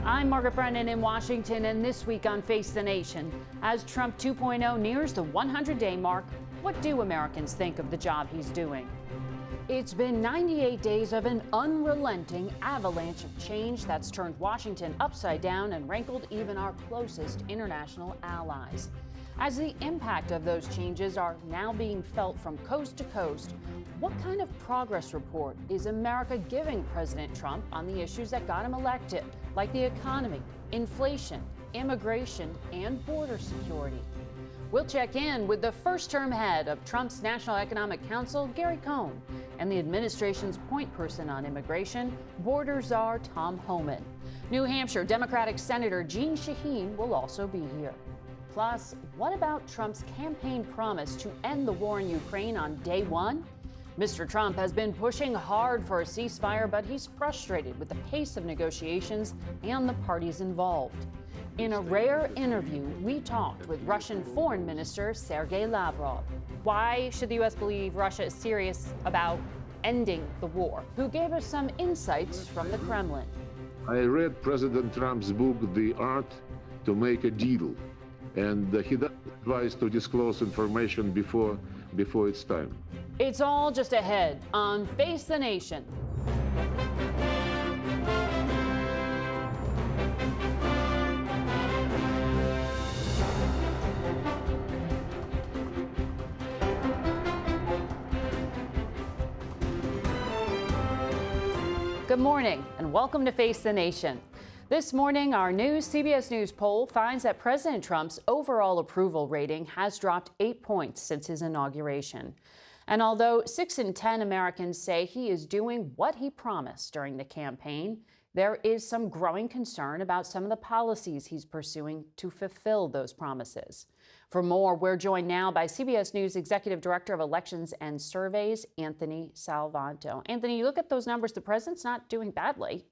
I'm Margaret Brennan in Washington, and this week on Face the Nation, as Trump 2.0 nears the 100-day mark, what do Americans think of the job he's doing? It's been 98 days of an unrelenting avalanche of change that's turned Washington upside down and rankled even our closest international allies. As the impact of those changes are now being felt from coast to coast, what kind of progress report is America giving President Trump on the issues that got him elected, like the economy, inflation, immigration, and border security? We'll check in with the first-term head of Trump's National Economic Council, Gary Cohn, and the administration's point person on immigration, border czar Tom Homan. New Hampshire Democratic Senator Jeanne Shaheen will also be here. Plus, what about Trump's campaign promise to end the war in Ukraine on day one? Mr. Trump has been pushing hard for a ceasefire, but he's frustrated with the pace of negotiations and the parties involved. In a rare interview, we talked with Russian Foreign Minister Sergey Lavrov. Why should the U.S. believe Russia is serious about ending the war? Who gave us some insights from the Kremlin. I read President Trump's book, The Art to Make a Deal, and he doesn't advise to disclose information before it's time. It's all just ahead on Face the Nation. Good morning and welcome to Face the Nation. This morning, our new CBS News poll finds that President Trump's overall approval rating has dropped 8 points since his inauguration. And although 6 in 10 Americans say he is doing what he promised during the campaign, there is some growing concern about some of the policies he's pursuing to fulfill those promises. For more, we're joined now by CBS News Executive Director of Elections and Surveys, Anthony Salvanto. Anthony, you look at those numbers, the president's not doing badly.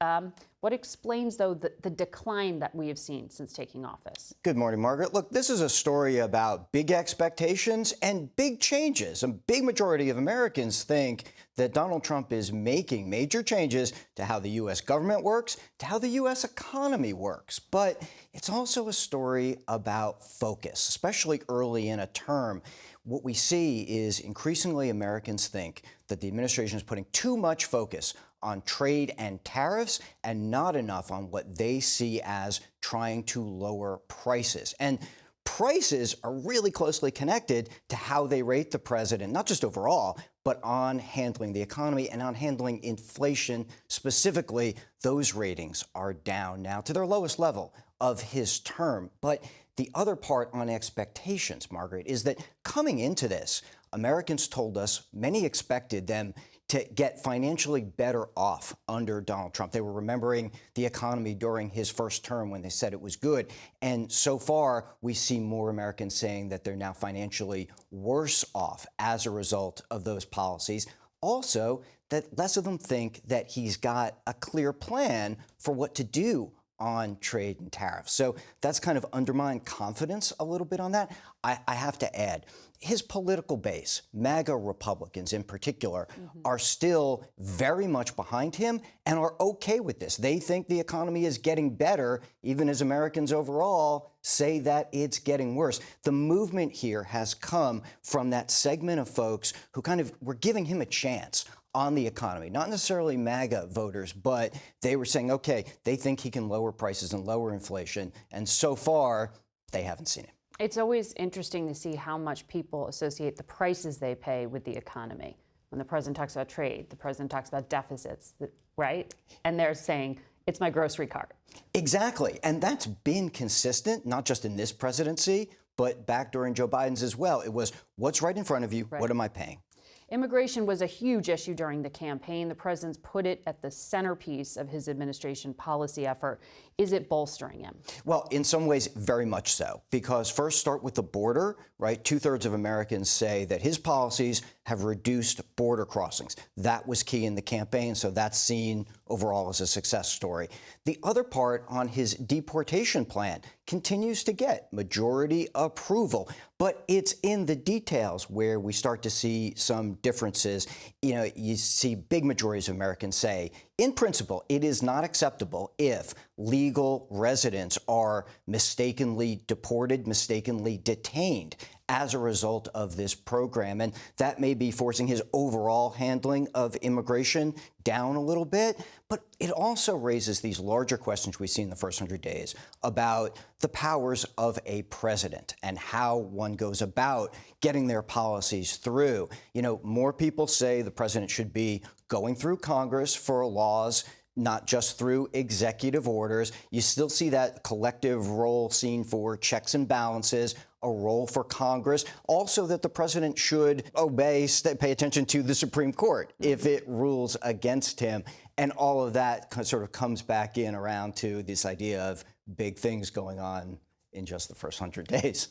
What explains, though, the decline that we have seen since taking office? Good morning, Margaret. Look, this is a story about big expectations and big changes. A big majority of Americans think that Donald Trump is making major changes to how the U.S. government works, to how the U.S. economy works. But it's also a story about focus, especially early in a term. What we see is increasingly Americans think that the administration is putting too much focus on trade and tariffs and not enough on what they see as trying to lower prices. And prices are really closely connected to how they rate the president, not just overall, but on handling the economy and on handling inflation specifically. Those ratings are down now to their lowest level of his term. But the other part on expectations, Margaret, is that coming into this, Americans told us many expected them to get financially better off under Donald Trump. They were remembering the economy during his first term when they said it was good. And so far, we see more Americans saying that they're now financially worse off as a result of those policies. Also, that less of them think that he's got a clear plan for what to do on trade and tariffs. So that's kind of undermined confidence a little bit on that. I have to add, his political base, MAGA Republicans in particular, are still very much behind him and are okay with this. They think the economy is getting better, even as Americans overall say that it's getting worse. The movement here has come from that segment of folks who kind of were giving him a chance on the economy, not necessarily MAGA voters, but they were saying, okay, they think he can lower prices and lower inflation. And so far, they haven't seen it. It's always interesting to see how much people associate the prices they pay with the economy. When the president talks about trade, the president talks about deficits, right? And they're saying, it's my grocery cart. Exactly. And that's been consistent, not just in this presidency, but back during Joe Biden's as well. It was, what's right in front of you? Right. What am I paying? Immigration was a huge issue during the campaign. The president's put it at the centerpiece of his administration policy effort. Is it bolstering him? Well, in some ways, very much so. Because first, start with the border, right? 2/3 of Americans say that his policies have reduced border crossings. That was key in the campaign, so that's seen overall as a success story. The other part on his deportation plan continues to get majority approval, but it's in the details where we start to see some differences. You know, you see big majorities of Americans say in principle, it is not acceptable if legal residents are mistakenly deported, mistakenly detained as a result of this program. And that may be forcing his overall handling of immigration down a little bit. But it also raises these larger questions we see in the first 100 days about the powers of a president and how one goes about getting their policies through. You know, more people say the president should be going through Congress for laws, not just through executive orders. You still see that collective role seen for checks and balances, a role for Congress. Also that the president should obey, pay attention to the Supreme Court if it rules against him. And all of that sort of comes back in around to this idea of big things going on in just the first 100 days.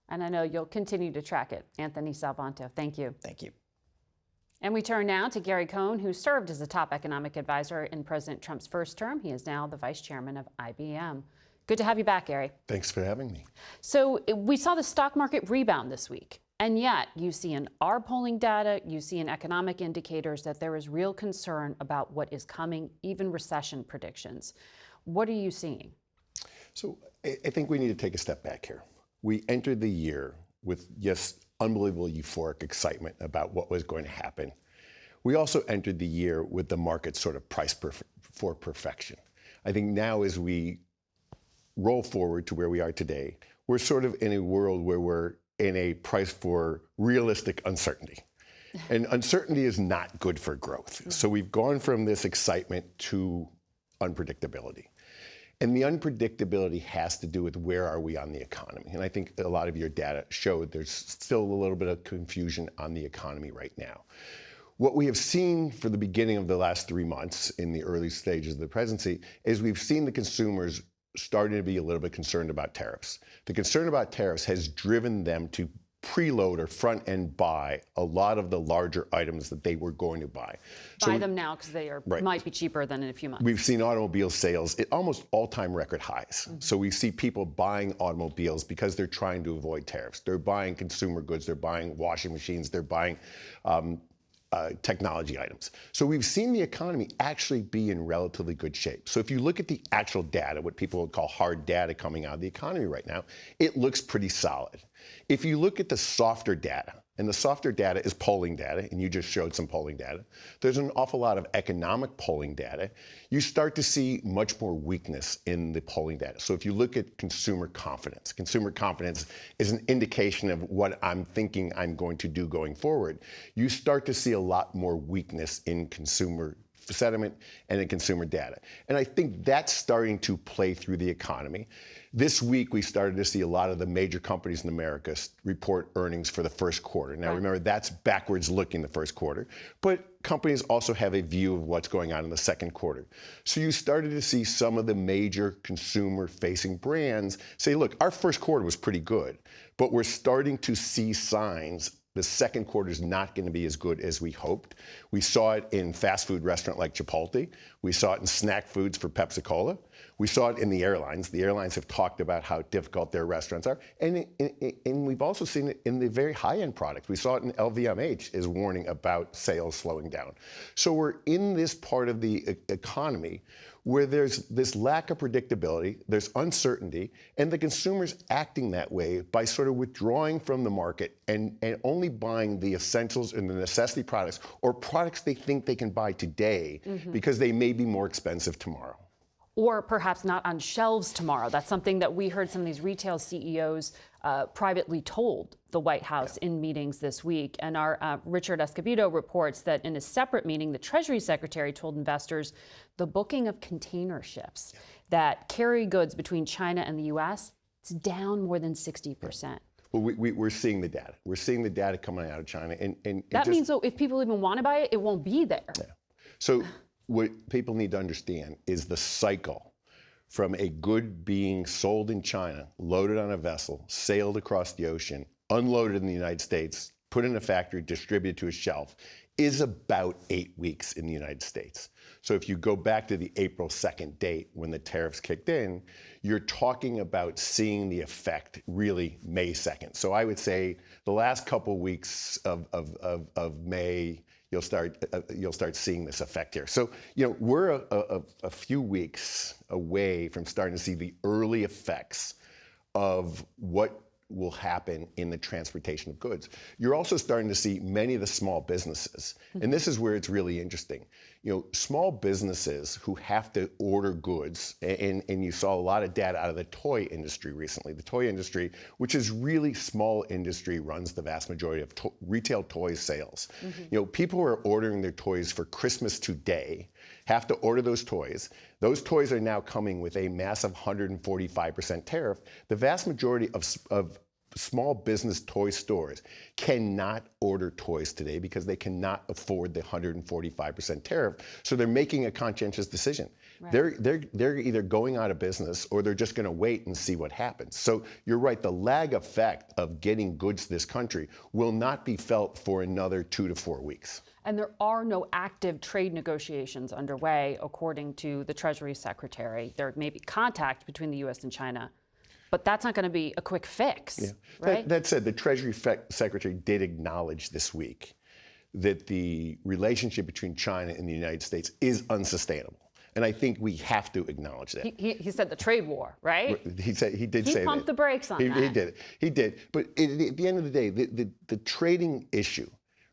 And I know you'll continue to track it. Anthony Salvanto, thank you. Thank you. And we turn now to Gary Cohn, who served as a top economic advisor in President Trump's first term. He is now the vice chairman of IBM. Good to have you back, Gary. Thanks for having me. So we saw the stock market rebound this week, and yet you see in our polling data, you see in economic indicators that there is real concern about what is coming, even recession predictions. What are you seeing? So I think we need to take a step back here. We entered the year with, yes, unbelievable euphoric excitement about what was going to happen. We also entered the year with the market sort of priced for perfection. I think now as we roll forward to where we are today, we're sort of in a world where we're in a price for realistic uncertainty. And uncertainty is not good for growth. So we've gone from this excitement to unpredictability. And the unpredictability has to do with where are we on the economy. And I think a lot of your data showed there's still a little bit of confusion on the economy right now. What we have seen for the beginning of the last 3 months in the early stages of the presidency is we've seen the consumers starting to be a little bit concerned about tariffs. The concern about tariffs has driven them to preload or front-end buy a lot of the larger items that they were going to buy. Buy them now because they are might be cheaper than in a few months. We've seen automobile sales at almost all-time record highs. So we see people buying automobiles because they're trying to avoid tariffs. They're buying consumer goods, they're buying washing machines, they're buying technology items. So we've seen the economy actually be in relatively good shape. So if you look at the actual data, what people would call hard data coming out of the economy right now, it looks pretty solid. If you look at the softer data, and the softer data is polling data, and you just showed some polling data, there's an awful lot of economic polling data. You start to see much more weakness in the polling data. So if you look at consumer confidence is an indication of what I'm thinking I'm going to do going forward. You start to see a lot more weakness in consumer sentiment and in consumer data. And I think that's starting to play through the economy. This week, we started to see a lot of the major companies in America report earnings for the first quarter. Now, remember, that's backwards looking the first quarter. But companies also have a view of what's going on in the second quarter. So you started to see some of the major consumer-facing brands say, look, our first quarter was pretty good, but we're starting to see signs the second quarter is not going to be as good as we hoped. We saw it in fast food restaurant like Chipotle. We saw it in snack foods for Pepsi-Cola. We saw it in the airlines. The airlines have talked about how difficult their restaurants are. And we've also seen it in the very high-end products. We saw it in LVMH is warning about sales slowing down. So we're in this part of the economy where there's this lack of predictability, there's uncertainty, and the consumer's acting that way by sort of withdrawing from the market and only buying the essentials and the necessity products or products they think they can buy today because they may be more expensive tomorrow. Or perhaps not on shelves tomorrow. That's something that we heard some of these retail CEOs privately told the White House in meetings this week. And our Richard Escobedo reports that in a separate meeting, the Treasury Secretary told investors the booking of container ships that carry goods between China and the U.S. is down more than 60%. Well, we're seeing the data. We're seeing the data coming out of China. And that means, though, if people even want to buy it, it won't be there. Yeah. So what people need to understand is the cycle from a good being sold in China, loaded on a vessel, sailed across the ocean, unloaded in the United States, put in a factory, distributed to a shelf, is about 8 weeks in the United States. So if you go back to the April 2nd date when the tariffs kicked in, you're talking about seeing the effect really May 2nd. So I would say the last couple weeks of May, you'll start seeing this effect here. So, we're a few weeks away from starting to see the early effects of what will happen in the transportation of goods. You're also starting to see many of the small businesses, and this is where it's really interesting. Small businesses who have to order goods, and you saw a lot of data out of the toy industry recently. The toy industry, which is really small industry, runs the vast majority of retail toy sales. People who are ordering their toys for Christmas today have to order those toys. Those toys are now coming with a massive 145% tariff. The vast majority of small business toy stores cannot order toys today because they cannot afford the 145% tariff. So they're making a conscientious decision. Right. They're either going out of business or they're just going to wait and see what happens. So you're right, the lag effect of getting goods to this country will not be felt for another 2 to 4 weeks. And there are no active trade negotiations underway, according to the Treasury Secretary. There may be contact between the U.S. and China, but that's not going to be a quick fix, right? That said, the Treasury Secretary did acknowledge this week that the relationship between China and the United States is unsustainable. And I think we have to acknowledge that. He said the trade war, right? He did say that. He pumped the brakes on that. He did. But at the end of the day, the trading issue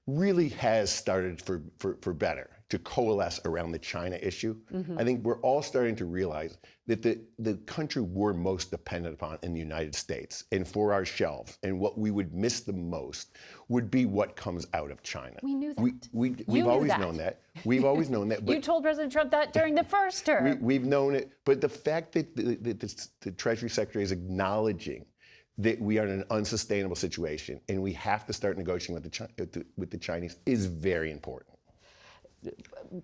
really has started for better to coalesce around the China issue. I think we're all starting to realize that the country we're most dependent upon in the United States and for our shelves and what we would miss the most would be what comes out of China. We knew that. We've always known that. We've always known that. But you told President Trump that during the first term. We've known it. But the fact that the Treasury Secretary is acknowledging that we are in an unsustainable situation and we have to start negotiating with the Chinese is very important.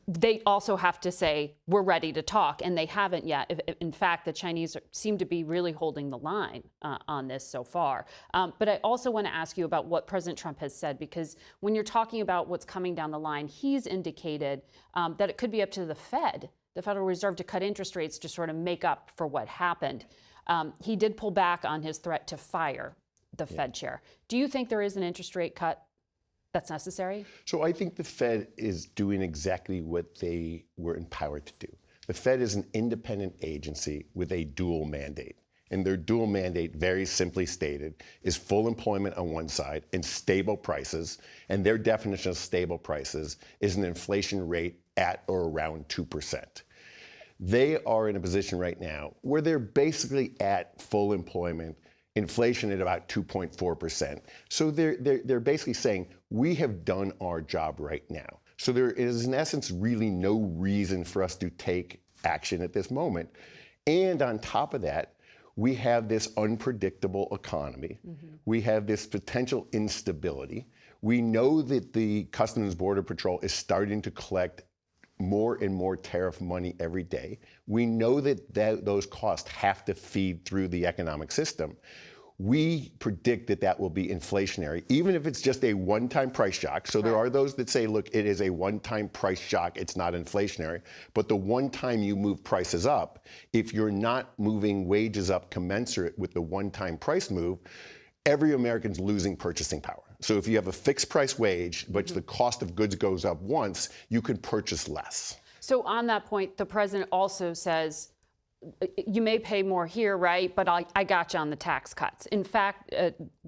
They also have to say, we're ready to talk, and they haven't yet. In fact, the Chinese seem to be really holding the line on this so far. But I also want to ask you about what President Trump has said, because when you're talking about what's coming down the line, he's indicated that it could be up to the Fed, the Federal Reserve, to cut interest rates to sort of make up for what happened. He did pull back on his threat to fire the Fed chair. Do you think there is an interest rate cut that's necessary? So I think the Fed is doing exactly what they were empowered to do. The Fed is an independent agency with a dual mandate. And their dual mandate, very simply stated, is full employment on one side and stable prices. And their definition of stable prices is an inflation rate at or around 2%. They are in a position right now where they're basically at full employment, inflation at about 2.4%. So they're basically saying, we have done our job right now. So there is, in essence, really no reason for us to take action at this moment. And on top of that, we have this unpredictable economy. We have this potential instability. We know that the Customs and Border Patrol is starting to collect more and more tariff money every day. We know that those costs have to feed through the economic system. We predict that will be inflationary, even if it's just a one-time price shock. So there are those that say, look, it is a one-time price shock, it's not inflationary. But the one time you move prices up, if you're not moving wages up commensurate with the one-time price move, every American's losing purchasing power. So if you have a fixed price wage, but the cost of goods goes up once, you can purchase less. So on that point, the president also says, you may pay more here, right? But I got you on the tax cuts. In fact,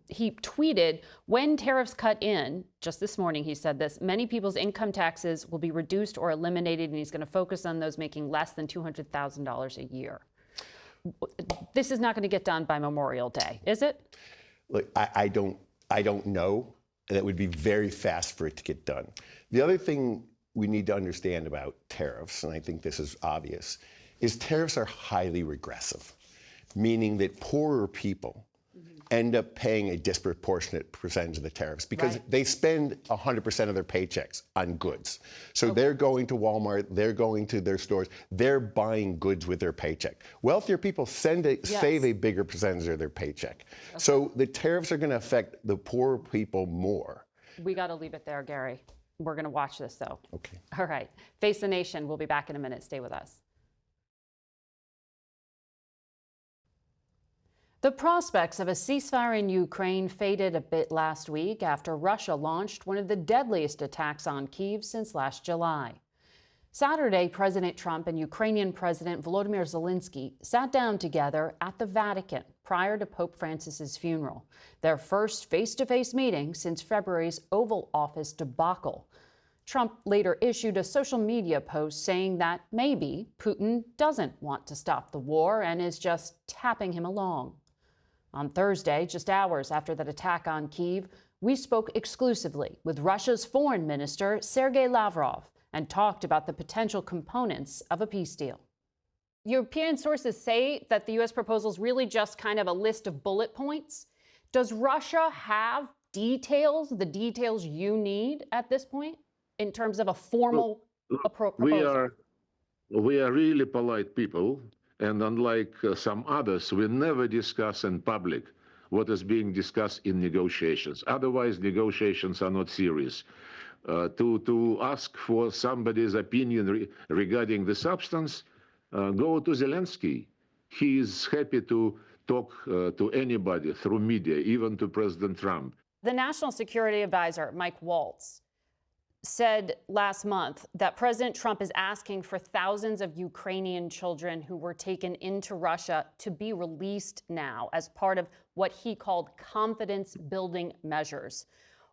he tweeted, when tariffs cut in, just this morning he said this, many people's income taxes will be reduced or eliminated, and he's going to focus on those making less than $200,000 a year. This is not going to get done by Memorial Day, is it? Look, I don't know. That would be very fast for it to get done. The other thing we need to understand about tariffs, and I think this is obvious, is tariffs are highly regressive, meaning that poorer people end up paying a disproportionate percentage of the tariffs because they spend 100% of their paychecks on goods. So they're going to Walmart, they're going to their stores, they're buying goods with their paycheck. Wealthier people save a bigger percentage of their paycheck. So the tariffs are going to affect the poorer people more. We got to leave it there, Gary. We're going to watch this, though. Okay. All right. Face the Nation. We'll be back in a minute. Stay with us. The prospects of a ceasefire in Ukraine faded a bit last week after Russia launched one of the deadliest attacks on Kyiv since last July. Saturday, President Trump and Ukrainian President Volodymyr Zelensky sat down together at the Vatican prior to Pope Francis's funeral, their first face-to-face meeting since February's Oval Office debacle. Trump later issued a social media post saying that maybe Putin doesn't want to stop the war and is just tapping him along. On Thursday, just hours after that attack on Kyiv, we spoke exclusively with Russia's Foreign Minister Sergey Lavrov and talked about the potential components of a peace deal. European sources say that the U.S. proposal is really just kind of a list of bullet points. Does Russia have details, the details you need at this point, in terms of a formal proposal? We are really polite people. And unlike some others, we never discuss in public what is being discussed in negotiations. Otherwise, negotiations are not serious. To ask for somebody's opinion regarding the substance, go to Zelensky. He is happy to talk to anybody through media, even to President Trump. The National Security Advisor, Mike Waltz, said last month that President Trump is asking for thousands of Ukrainian children who were taken into Russia to be released now as part of what he called confidence-building measures.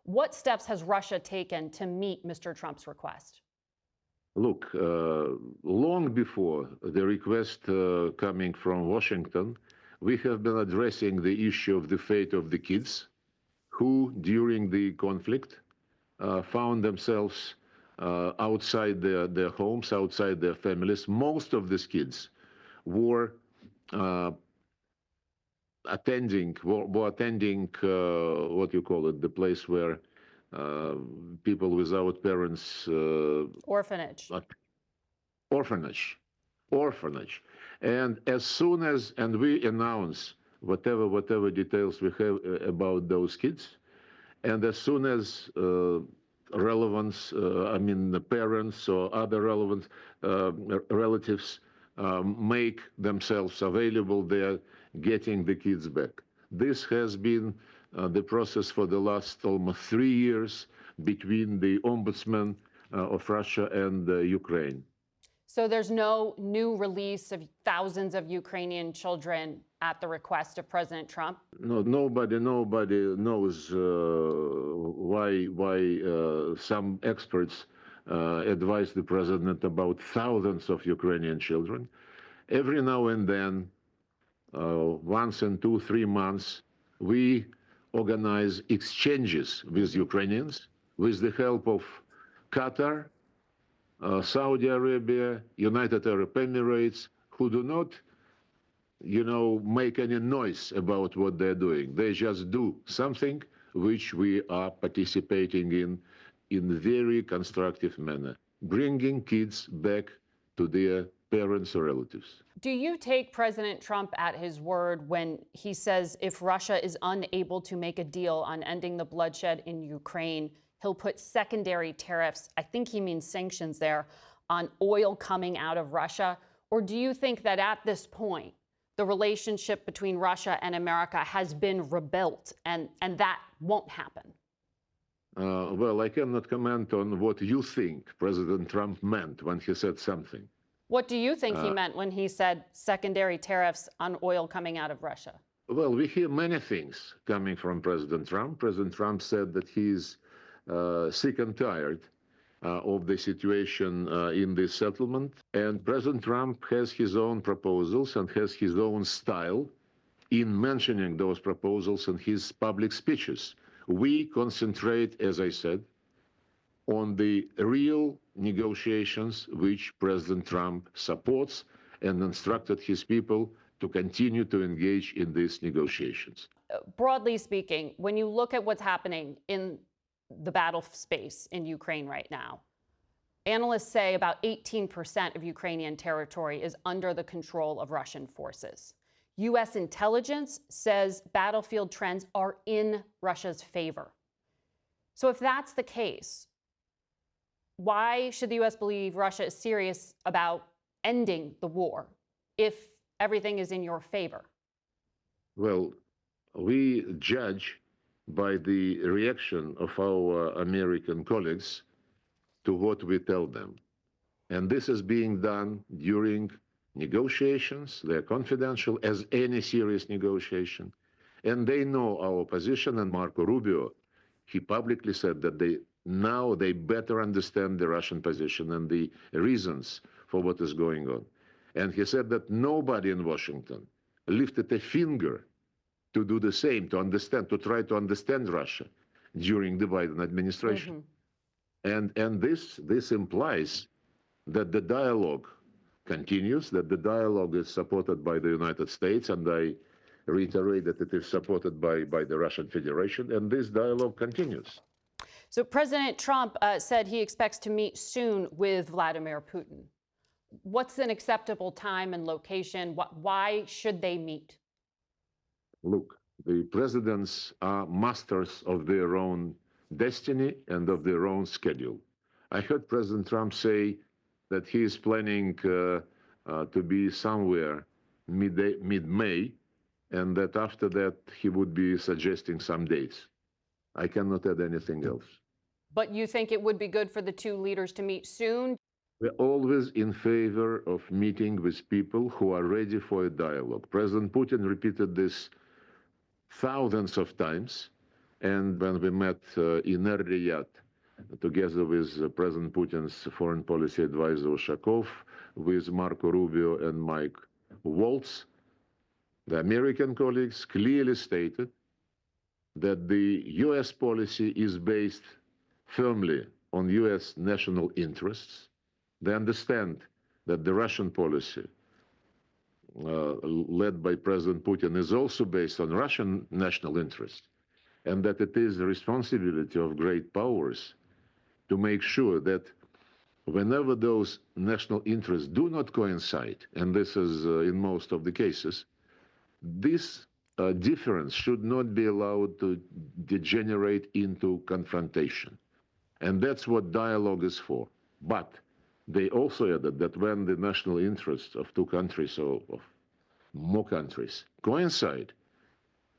What steps has Russia taken to meet Mr. Trump's request? Look, long before the request coming from Washington, we have been addressing the issue of the fate of the kids who, during the conflict, found themselves outside their homes, outside their families. Most of these kids were attending what you call it, the place where people without parents. Orphanage. Orphanage. And as soon as, and we announce whatever details we have about those kids, and as soon as the parents or other relevant relatives make themselves available, they're getting the kids back. This has been the process for the last almost 3 years between the ombudsman of Russia and Ukraine. So there's no new release of thousands of Ukrainian children at the request of President Trump? No, nobody knows why some experts advise the president about thousands of Ukrainian children. Every now and then, once in 2-3 months, we organize exchanges with Ukrainians with the help of Qatar, Saudi Arabia, United Arab Emirates, who do not, make any noise about what they're doing. They just do something which we are participating in a very constructive manner, bringing kids back to their parents or relatives. Do you take President Trump at his word when he says if Russia is unable to make a deal on ending the bloodshed in Ukraine, he'll put secondary tariffs, I think he means sanctions there, on oil coming out of Russia? Or do you think that at this point, the relationship between Russia and America has been rebuilt and that won't happen? Well, I cannot comment on what you think President Trump meant when he said something. What do you think he meant when he said secondary tariffs on oil coming out of Russia? Well, we hear many things coming from President Trump. President Trump said that he's sick and tired of the situation in this settlement. And President Trump has his own proposals and has his own style in mentioning those proposals in his public speeches. We concentrate, as I said, on the real negotiations which President Trump supports and instructed his people to continue to engage in these negotiations. Broadly speaking, when you look at what's happening in the battle space in Ukraine right now, analysts say about 18% of Ukrainian territory is under the control of Russian forces. U.S. intelligence says battlefield trends are in Russia's favor. So if that's the case, why should the U.S. believe Russia is serious about ending the war if everything is in your favor? Well, we judge by the reaction of our American colleagues to what we tell them. And this is being done during negotiations. They're confidential as any serious negotiation. And they know our position. And Marco Rubio, he publicly said that now they better understand the Russian position and the reasons for what is going on. And he said that nobody in Washington lifted a finger to do the same, to understand, to try to understand Russia during the Biden administration. And this implies that the dialogue continues, that the dialogue is supported by the United States, and I reiterate that it is supported by the Russian Federation, and this dialogue continues. So President Trump said he expects to meet soon with Vladimir Putin. What's an acceptable time and location? Why should they meet? Look, the presidents are masters of their own destiny and of their own schedule. I heard President Trump say that he is planning to be somewhere mid-May, and that after that he would be suggesting some dates. I cannot add anything else. But you think it would be good for the two leaders to meet soon? We're always in favor of meeting with people who are ready for a dialogue. President Putin repeated this thousands of times, and when we met in Riyadh, together with President Putin's foreign policy advisor Ushakov, with Marco Rubio and Mike Waltz, the American colleagues clearly stated that the U.S. policy is based firmly on U.S. national interests. They understand that the Russian policy, led by President Putin, is also based on Russian national interests, and that it is the responsibility of great powers to make sure that whenever those national interests do not coincide, and this is in most of the cases, this difference should not be allowed to degenerate into confrontation. And that's what dialogue is for. But they also added that when the national interests of two countries or of more countries coincide,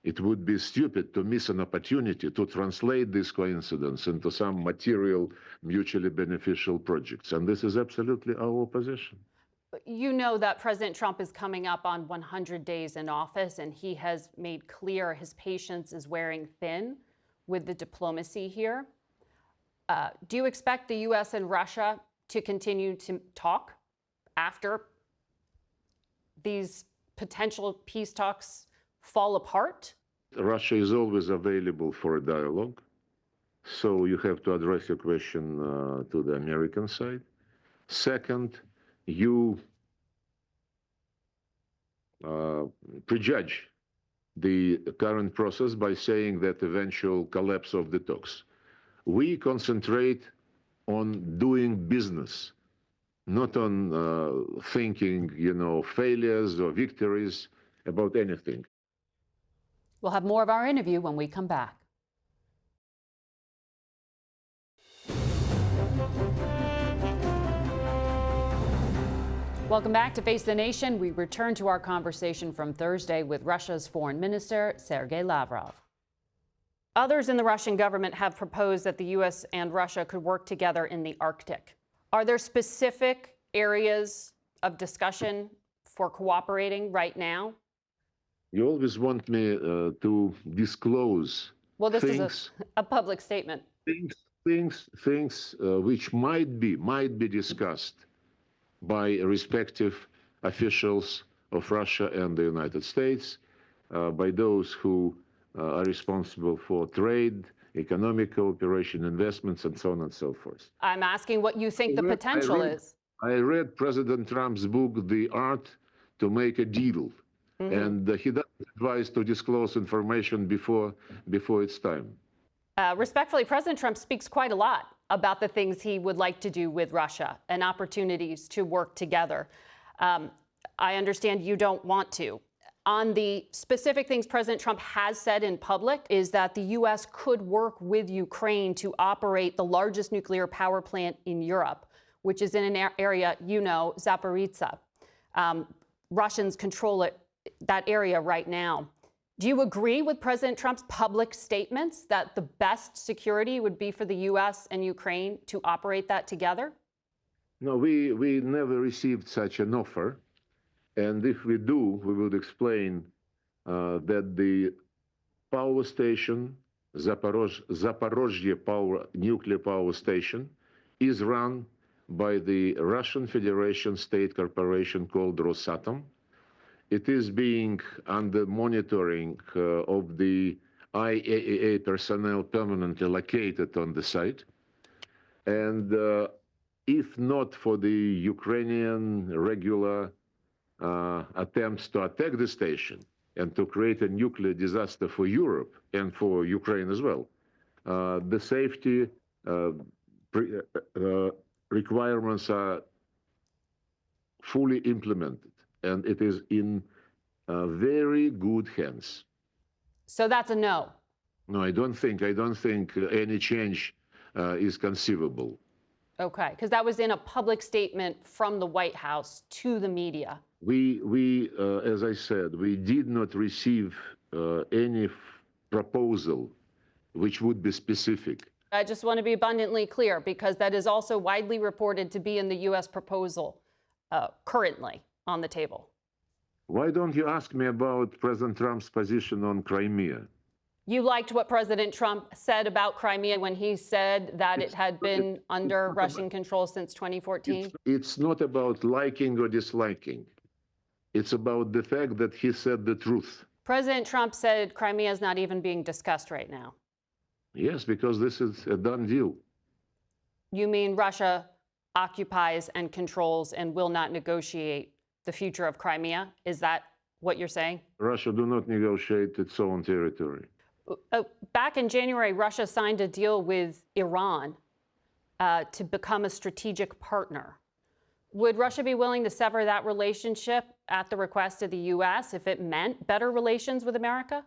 it would be stupid to miss an opportunity to translate this coincidence into some material, mutually beneficial projects. And this is absolutely our position. You know that President Trump is coming up on 100 days in office, and he has made clear his patience is wearing thin with the diplomacy here. Do you expect the U.S. and Russia to continue to talk after these potential peace talks fall apart? Russia is always available for a dialogue. So you have to address your question to the American side. Second, you prejudge the current process by saying that eventual collapse of the talks. We concentrate on doing business, not on thinking, failures or victories about anything. We'll have more of our interview when we come back. Welcome back to Face the Nation. We return to our conversation from Thursday with Russia's Foreign Minister Sergey Lavrov. Others in the Russian government have proposed that the U.S. and Russia could work together in the Arctic. Are there specific areas of discussion for cooperating right now? You always want me to disclose Well, this things, is a public statement. Things which might be discussed by respective officials of Russia and the United States, by those who are responsible for trade, economic cooperation, investments, and so on and so forth. I'm asking what you think the potential is. I read President Trump's book, The Art to Make a Deal, and he doesn't advise to disclose information before it's time. Respectfully, President Trump speaks quite a lot about the things he would like to do with Russia and opportunities to work together. I understand you don't want to. On the specific things President Trump has said in public is that the U.S. could work with Ukraine to operate the largest nuclear power plant in Europe, which is in an area, Zaporizhzhia. Russians control that area right now. Do you agree with President Trump's public statements that the best security would be for the U.S. and Ukraine to operate that together? No, we never received such an offer. And if we do, we would explain that the power station, Zaporozhye nuclear power station, is run by the Russian Federation state corporation called Rosatom. It is being under monitoring of the IAEA personnel permanently located on the site. And if not for the Ukrainian regular attempts to attack the station and to create a nuclear disaster for Europe and for Ukraine as well, the safety requirements are fully implemented, and it is in very good hands. So that's a no. No, I don't think any change is conceivable. Okay, because that was in a public statement from the White House to the media. We as I said, we did not receive any proposal which would be specific. I just want to be abundantly clear, because that is also widely reported to be in the U.S. proposal currently on the table. Why don't you ask me about President Trump's position on Crimea? You liked what President Trump said about Crimea when he said that it had been under Russian control since 2014? It's not about liking or disliking. It's about the fact that he said the truth. President Trump said Crimea is not even being discussed right now. Yes, because this is a done deal. You mean Russia occupies and controls and will not negotiate the future of Crimea? Is that what you're saying? Russia do not negotiate its own territory. Back in January, Russia signed a deal with Iran to become a strategic partner. Would Russia be willing to sever that relationship at the request of the U.S. if it meant better relations with America?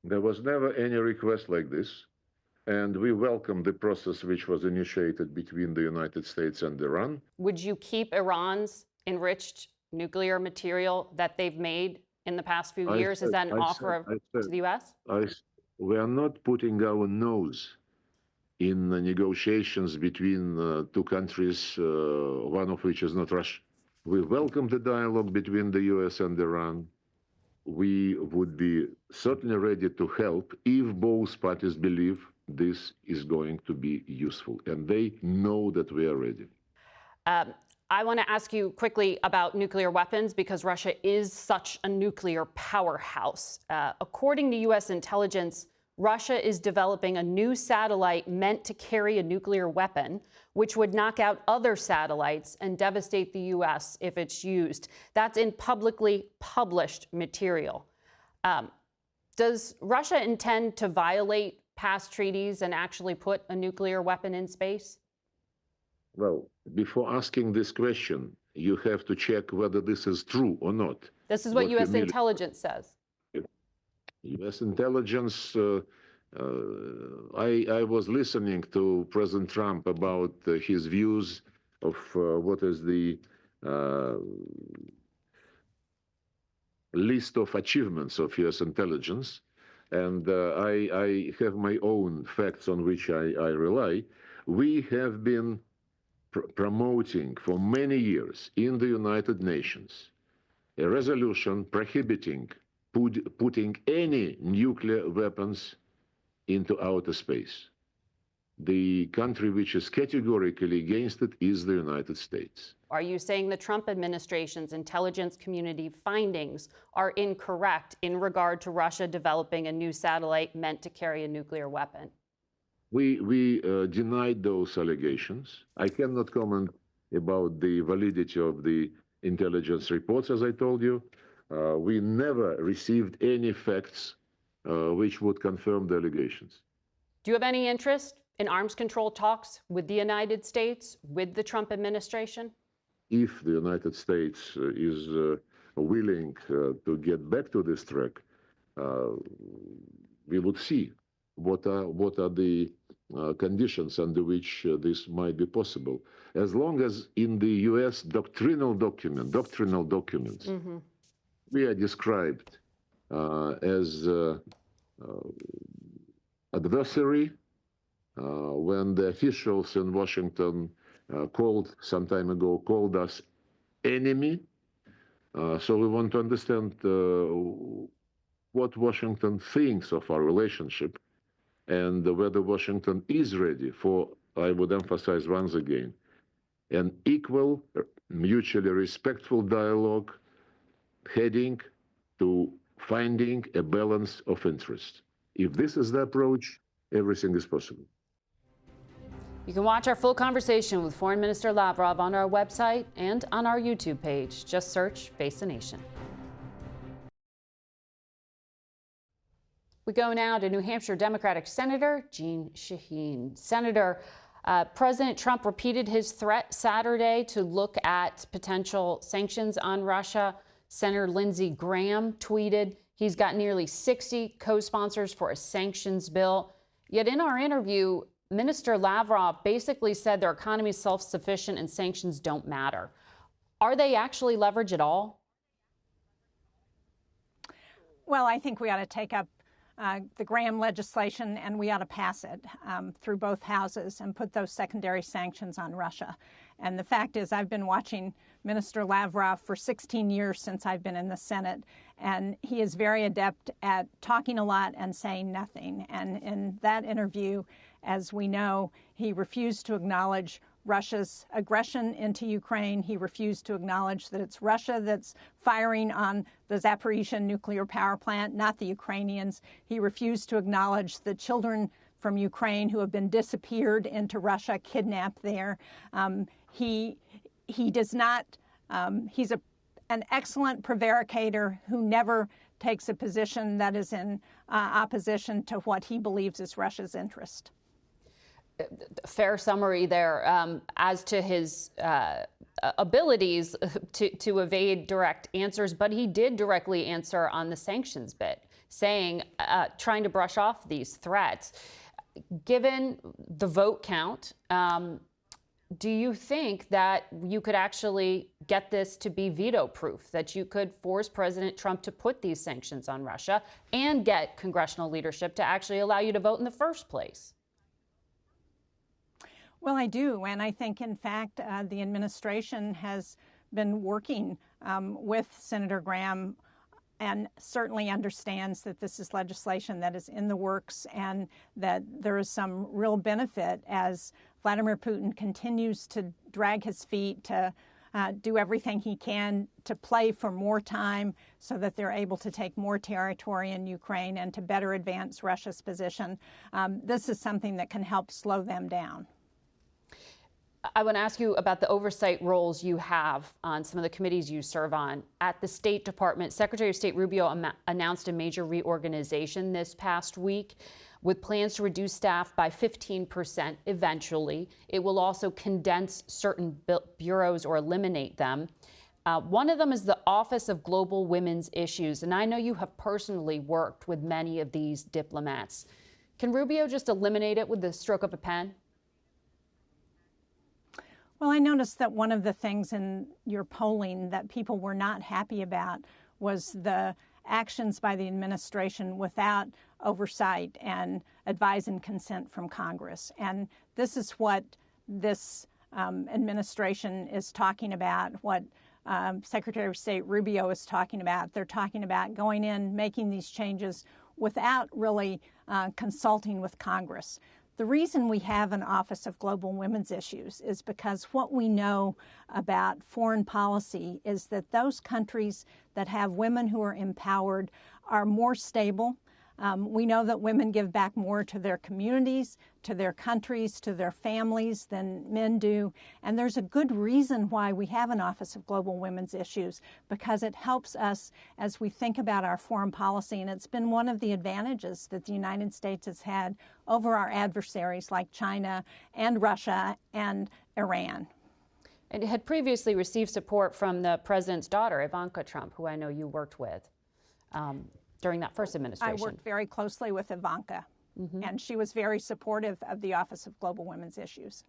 There was never any request like this, and we welcome the process which was initiated between the United States and Iran. Would you keep Iran's enriched nuclear material that they've made in the past few years? Is that an offer to the U.S.? We are not putting our nose in negotiations between two countries, one of which is not Russia. We welcome the dialogue between the U.S. and Iran. We would be certainly ready to help if both parties believe this is going to be useful, and they know that we are ready. I want to ask you quickly about nuclear weapons, because Russia is such a nuclear powerhouse. According to U.S. intelligence, Russia is developing a new satellite meant to carry a nuclear weapon, which would knock out other satellites and devastate the U.S. if it's used. That's in publicly published material. Does Russia intend to violate past treaties and actually put a nuclear weapon in space? Well, before asking this question, you have to check whether this is true or not. This is what U.S. intelligence says. U.S. intelligence, I was listening to President Trump about his views of what is the list of achievements of U.S. intelligence, and I have my own facts on which I rely. We have been promoting for many years in the United Nations a resolution prohibiting putting any nuclear weapons into outer space. The country which is categorically against it is the United States. Are you saying the Trump administration's intelligence community findings are incorrect in regard to Russia developing a new satellite meant to carry a nuclear weapon? We denied those allegations. I cannot comment about the validity of the intelligence reports, as I told you. We never received any facts which would confirm the allegations. Do you have any interest in arms control talks with the United States, with the Trump administration? If the United States is willing to get back to this track, we would see what are the conditions under which this might be possible. As long as in the U.S. doctrinal documents, we are described as adversary when the officials in Washington some time ago called us enemy. So we want to understand what Washington thinks of our relationship and whether Washington is ready for, I would emphasize once again, an equal, mutually respectful dialogue heading to finding a balance of interest. If this is the approach, everything is possible. You can watch our full conversation with Foreign Minister Lavrov on our website and on our YouTube page. Just search Face the Nation. We go now to New Hampshire Democratic Senator Jeanne Shaheen. Senator, President Trump repeated his threat Saturday to look at potential sanctions on Russia. Senator Lindsey Graham tweeted he's got nearly 60 co-sponsors for a sanctions bill. Yet in our interview, Minister Lavrov basically said their economy is self-sufficient and sanctions don't matter. Are they actually leverage at all? Well, I think we ought to take up the Graham legislation and we ought to pass it through both houses and put those secondary sanctions on Russia. And the fact is, I've been watching Minister Lavrov for 16 years since I've been in the Senate, and he is very adept at talking a lot and saying nothing. And in that interview, as we know, he refused to acknowledge Russia's aggression into Ukraine. He refused to acknowledge that it's Russia that's firing on the Zaporizhzhia nuclear power plant, not the Ukrainians. He refused to acknowledge the children from Ukraine who have been disappeared into Russia, kidnapped there. He does not, he's an excellent prevaricator who never takes a position that is in opposition to what he believes is Russia's interest. Fair summary there. As to his abilities to evade direct answers, but he did directly answer on the sanctions bit, saying, trying to brush off these threats. Given the vote count, do you think that you could actually get this to be veto-proof, that you could force President Trump to put these sanctions on Russia and get congressional leadership to actually allow you to vote in the first place? Well, I do. And I think, in fact, the administration has been working with Senator Graham and certainly understands that this is legislation that is in the works and that there is some real benefit as Vladimir Putin continues to drag his feet, to do everything he can to play for more time so that they're able to take more territory in Ukraine and to better advance Russia's position. This is something that can help slow them down. I want to ask you about the oversight roles you have on some of the committees you serve on. At the State Department, Secretary of State Rubio announced a major reorganization this past week with plans to reduce staff by 15% eventually. It will also condense certain bureaus or eliminate them. One of them is the Office of Global Women's Issues, and I know you have personally worked with many of these diplomats. Can Rubio just eliminate it with the stroke of a pen? Well, I noticed that one of the things in your polling that people were not happy about was the actions by the administration without oversight and advise and consent from Congress. And this is what this administration is talking about, what Secretary of State Rubio is talking about. They're talking about going in, making these changes without really consulting with Congress. The reason we have an Office of Global Women's Issues is because what we know about foreign policy is that those countries that have women who are empowered are more stable. We know that women give back more to their communities, to their countries, to their families than men do. And there's a good reason why we have an Office of Global Women's Issues, because it helps us as we think about our foreign policy. And it's been one of the advantages that the United States has had over our adversaries like China and Russia and Iran. And it had previously received support from the president's daughter, Ivanka Trump, who I know you worked with during that first administration. I worked very closely with Ivanka, and she was very supportive of the Office of Global Women's Issues.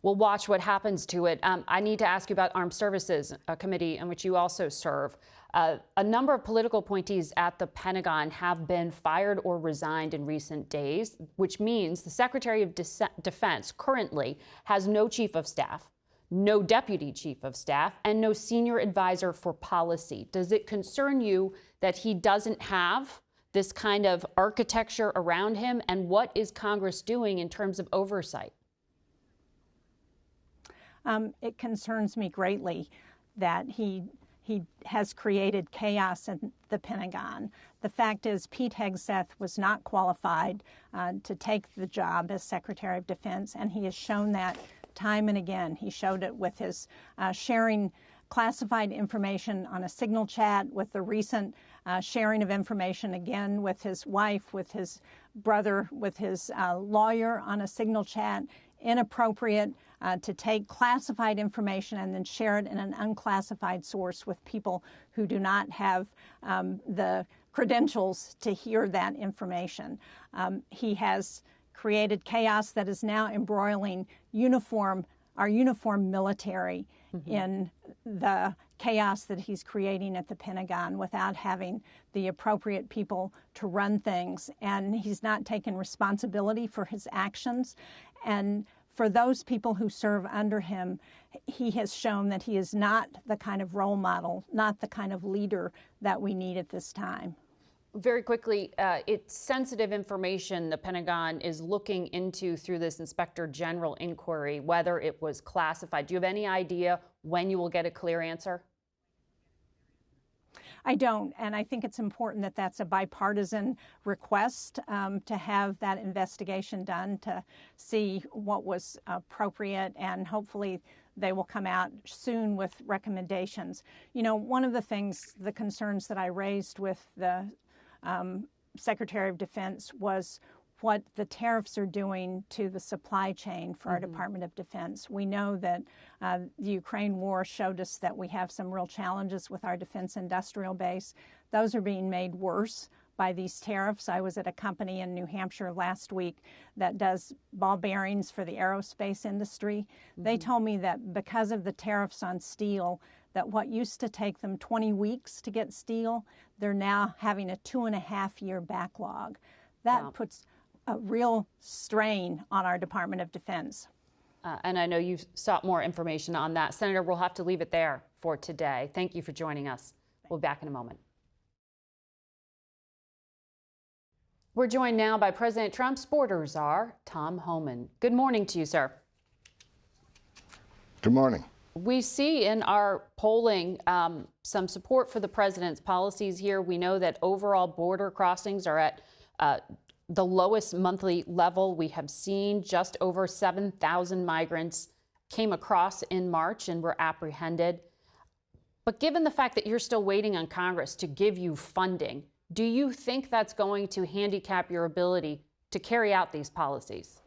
We'll watch what happens to it. I need to ask you about Armed Services, a committee in which you also serve. A number of political appointees at the Pentagon have been fired or resigned in recent days, which means the Secretary of Defense currently has no chief of staff, no deputy chief of staff, and no senior advisor for policy. Does it concern you that he doesn't have this kind of architecture around him? And what is Congress doing in terms of oversight? It concerns me greatly that he has created chaos in the Pentagon. The fact is, Pete Hegseth was not qualified to take the job as Secretary of Defense, and he has shown that time and again. He showed it with his sharing classified information on a signal chat, with the recent sharing of information again with his wife, with his brother, with his lawyer on a signal chat. Inappropriate to take classified information and then share it in an unclassified source with people who do not have the credentials to hear that information. He has created chaos that is now embroiling our uniform military in the chaos that he's creating at the Pentagon without having the appropriate people to run things. And he's not taken responsibility for his actions. And for those people who serve under him, he has shown that he is not the kind of role model, not the kind of leader that we need at this time. Very quickly, it's sensitive information the Pentagon is looking into through this Inspector General inquiry, whether it was classified. Do you have any idea when you will get a clear answer? I don't, and I think it's important that that's a bipartisan request to have that investigation done to see what was appropriate, and hopefully they will come out soon with recommendations. You know, one of the things, the concerns that I raised with the Secretary of Defense was what the tariffs are doing to the supply chain for our Department of Defense. We know that the Ukraine war showed us that we have some real challenges with our defense industrial base. Those are being made worse by these tariffs. I was at a company in New Hampshire last week that does ball bearings for the aerospace industry. They told me that because of the tariffs on steel, that what used to take them 20 weeks to get steel, they're now having a 2.5-year backlog. That puts a real strain on our Department of Defense. And I know you've sought more information on that. Senator, we'll have to leave it there for today. Thank you for joining us. We'll be back in a moment. We're joined now by President Trump's border czar, Tom Homan. Good morning to you, sir. Good morning. We see in our polling some support for the president's policies here. We know that overall border crossings are at the lowest monthly level we have seen. Just over 7,000 migrants came across in March and were apprehended. But given the fact that you're still waiting on Congress to give you funding, do you think that's going to handicap your ability to carry out these policies?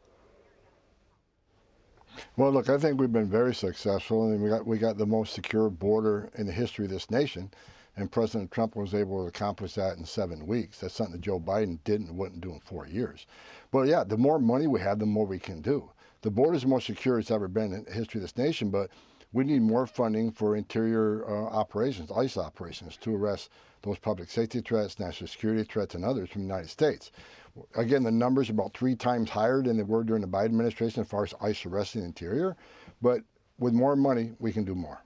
Well, look, I think we've been very successful, and we got the most secure border in the history of this nation, and President Trump was able to accomplish that in 7 weeks. That's something that Joe Biden didn't and wouldn't do in 4 years. But yeah, the more money we have, the more we can do. The border is the most secure it's ever been in the history of this nation, but we need more funding for interior operations, ICE operations, to arrest those public safety threats, national security threats, and others from the United States. Again, the numbers are about 3 times higher than they were during the Biden administration as far as ICE arresting the interior. But with more money, we can do more.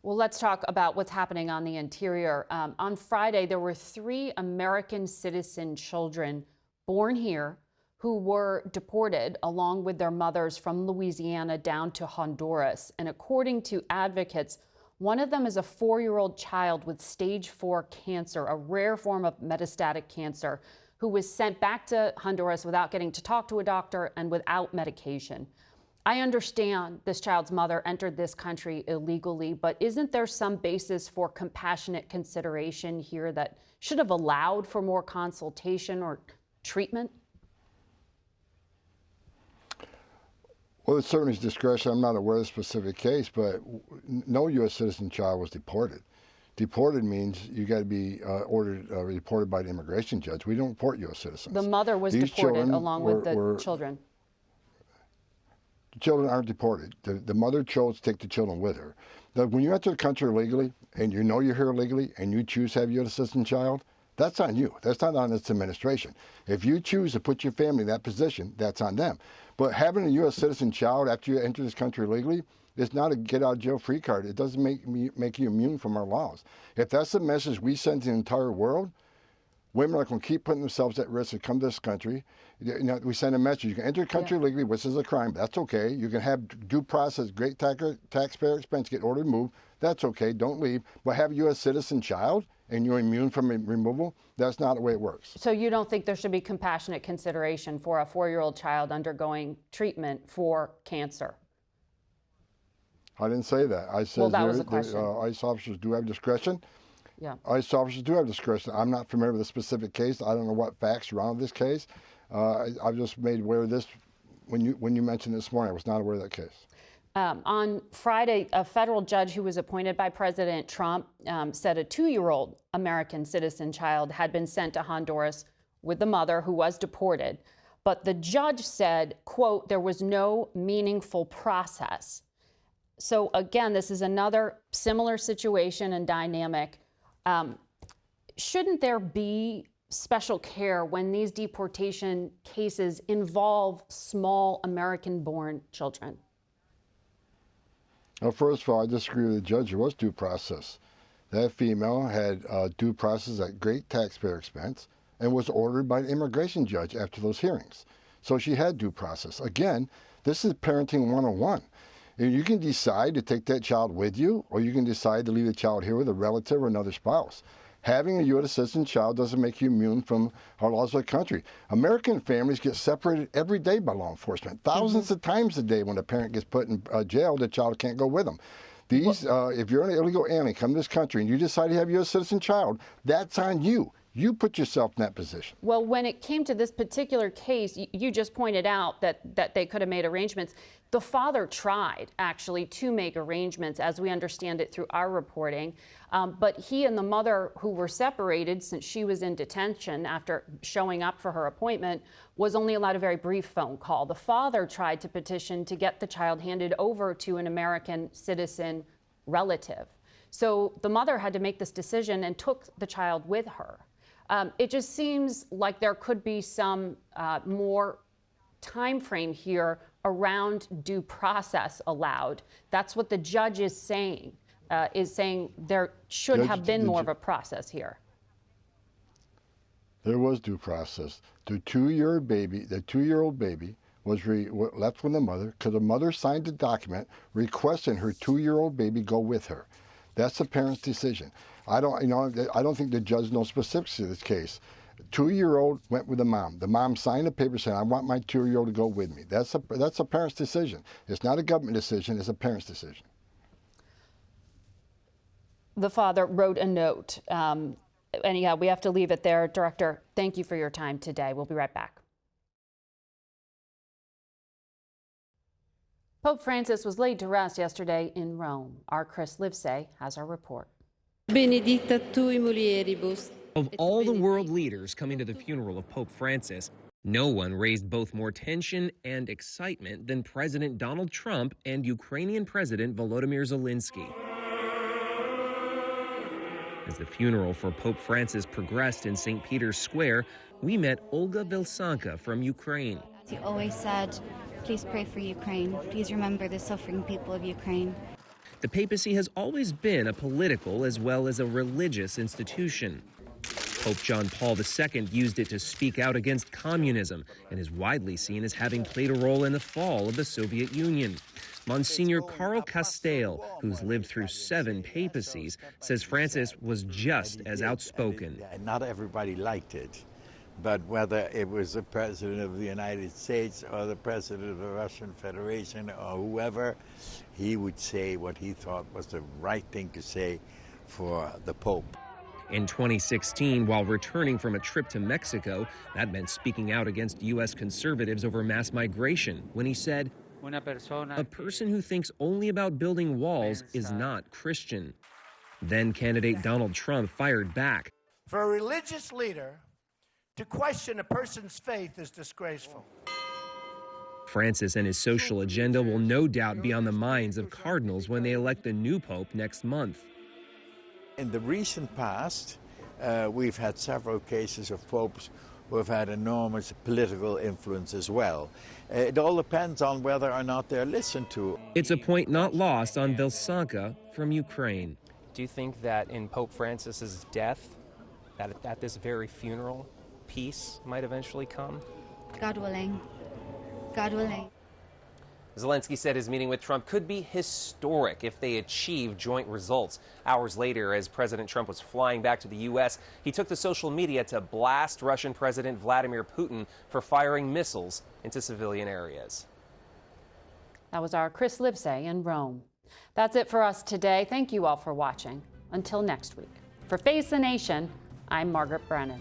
Well, let's talk about what's happening on the interior. On Friday, there were 3 American citizen children born here who were deported along with their mothers from Louisiana down to Honduras. And according to advocates, one of them is a 4-year-old child with stage 4 cancer, a rare form of metastatic cancer, who was sent back to Honduras without getting to talk to a doctor and without medication. I understand this child's mother entered this country illegally, but isn't there some basis for compassionate consideration here that should have allowed for more consultation or treatment? Well, it certainly is discretion. I'm not aware of the specific case, but no U.S. citizen child was deported. Deported means you got to be reported by the immigration judge. We don't deport U.S. citizens. The mother was deported along with the children. The children aren't deported. The mother chose to take the children with her. When you enter the country illegally, and you know you're here illegally, and you choose to have your citizen child, that's on you. That's not on this administration. If you choose to put your family in that position, that's on them. But having a U.S. citizen child after you enter this country illegally is not a get-out-of-jail-free card. It doesn't make you immune from our laws. If that's the message we send to the entire world, women are going to keep putting themselves at risk to come to this country. You know, we send a message. You can enter the country legally, which is a crime. That's okay. You can have due process, great taxpayer expense, get ordered to move. That's okay. Don't leave. But have a U.S. citizen child and you're immune from removal, that's not the way it works. So you don't think there should be compassionate consideration for a 4-year-old child undergoing treatment for cancer? I didn't say that. I said well, that was a question. ICE officers do have discretion. Yeah. ICE officers do have discretion. I'm not familiar with the specific case. I don't know what facts surround this case. I've just made aware of this when you mentioned this morning. I was not aware of that case. On Friday, a federal judge who was appointed by President Trump said a 2-year-old American citizen child had been sent to Honduras with the mother who was deported. But the judge said, quote, there was no meaningful process. So again, this is another similar situation and dynamic. Shouldn't there be special care when these deportation cases involve small American-born children? Well, first of all, I disagree with the judge. There was due process. That female had due process at great taxpayer expense and was ordered by an immigration judge after those hearings. So she had due process. Again, this is parenting 101. You can decide to take that child with you, or you can decide to leave the child here with a relative or another spouse. Having a U.S. citizen child doesn't make you immune from our laws of the country. American families get separated every day by law enforcement. Thousands of times a day when a parent gets put in jail, the child can't go with them. These, if you're an illegal alien, come to this country, and you decide to have a U.S. citizen child, that's on you. You put yourself in that position. Well, when it came to this particular case, you just pointed out that they could have made arrangements. The father tried, actually, to make arrangements, as we understand it through our reporting. But he and the mother, who were separated since she was in detention after showing up for her appointment, was only allowed a very brief phone call. The father tried to petition to get the child handed over to an American citizen relative. So the mother had to make this decision and took the child with her. It just seems like there could be some more time frame here around due process allowed. That's what the judge is saying there should have been more of a process here. There was due process. The 2-year-old baby was left with the mother because the mother signed a document requesting her 2-year-old baby go with her. That's the parent's decision. I don't think the judge knows specifics of this case. 2-year-old went with the mom. The mom signed a paper saying, I want my 2-year-old to go with me. That's a parent's decision. It's not a government decision, it's a parent's decision. The father wrote a note. Anyhow, we have to leave it there. Director, thank you for your time today. We'll be right back. Pope Francis was laid to rest yesterday in Rome. Our Chris Livesay has our report. Benedicta tui mulieribus. Of all the world leaders coming to the funeral of Pope Francis, no one raised both more tension and excitement than President Donald Trump and Ukrainian President Volodymyr Zelensky. As the funeral for Pope Francis progressed in St. Peter's Square, we met Olga Vilsanka from Ukraine. He always said, please pray for Ukraine. Please remember the suffering people of Ukraine. The papacy has always been a political as well as a religious institution. Pope John Paul II used it to speak out against communism and is widely seen as having played a role in the fall of the Soviet Union. Monsignor Karl Castell, who's lived through 7 papacies, says Francis was just as outspoken. Not everybody liked it, but whether it was the President of the United States or the President of the Russian Federation or whoever, he would say what he thought was the right thing to say for the Pope. In 2016, while returning from a trip to Mexico, that meant speaking out against U.S. conservatives over mass migration when he said, a person who thinks only about building walls is not Christian. Then candidate Donald Trump fired back. For a religious leader to question a person's faith is disgraceful. Francis and his social agenda will no doubt be on the minds of cardinals when they elect the new pope next month. In the recent past, we've had several cases of popes who have had enormous political influence as well. It all depends on whether or not they're listened to. It's a point not lost on Vilsanka from Ukraine. Do you think that in Pope Francis's death, that at this very funeral, peace might eventually come? God willing. God willing. Zelensky said his meeting with Trump could be historic if they achieve joint results. Hours later, as President Trump was flying back to the U.S., he took to social media to blast Russian President Vladimir Putin for firing missiles into civilian areas. That was our Chris Livesay in Rome. That's it for us today. Thank you all for watching. Until next week. For Face the Nation, I'm Margaret Brennan.